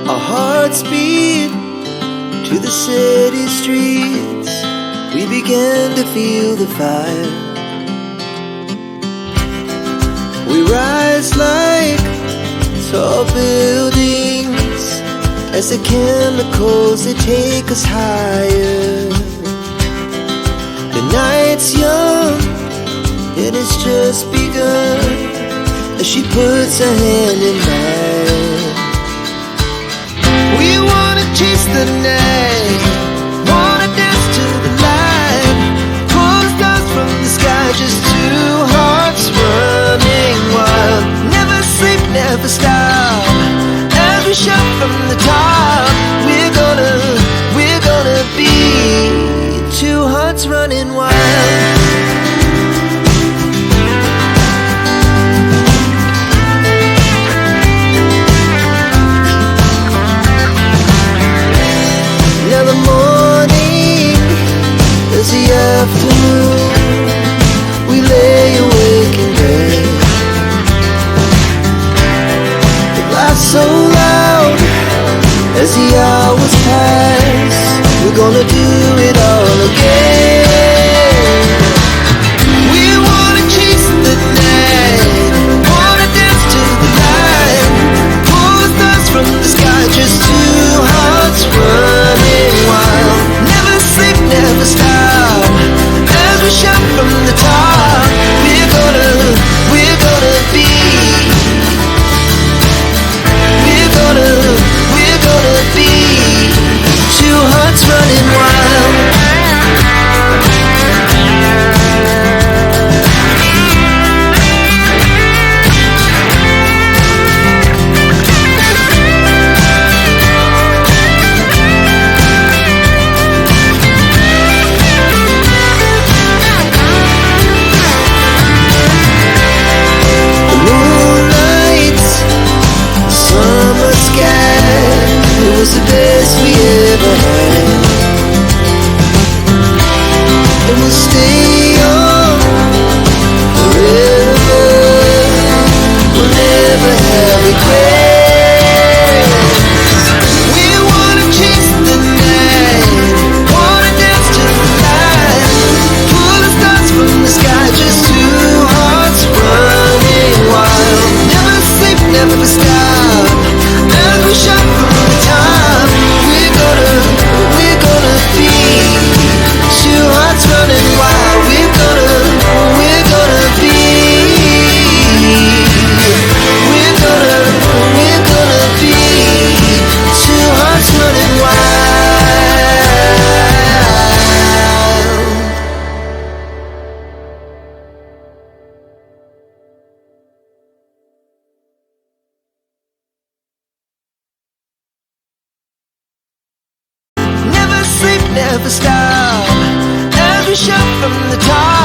Our hearts beat to the city streets. We began to feel the fire. We rise like tall buildings as the chemicals, they take us higher. The night's young and it's just begun as she puts her hand in mine. We wanna chase the night, wanna dance to the light, pull the stars from the sky, just two hearts running wild. Never sleep, never stop, as we shout from the top. We're gonna be two hearts running wild. Now the morning is the afternoon. We lay awake in bed. It laughs so loud as the hours pass. We're gonna do it all again. We wanna chase the night, wanna dance to the light, pull the stars from the sky, just two hearts running wild. Never sleep, never stop, as we shout from the top. We're gonna be, we're gonna be two hearts running wild. The moonlight, summer sky, it was the best we ever had. And we'll stay on forever. We'll never have regrets. We wanna chase the night, wanna dance to the light, pull the stars from the sky, just two hearts running wild. Never sleep, never stop, as we shout from the top. We're gonna be two hearts running wild. We're gonna be, we're gonna be two hearts running wild. Never sleep, never stop, as we shout from the top.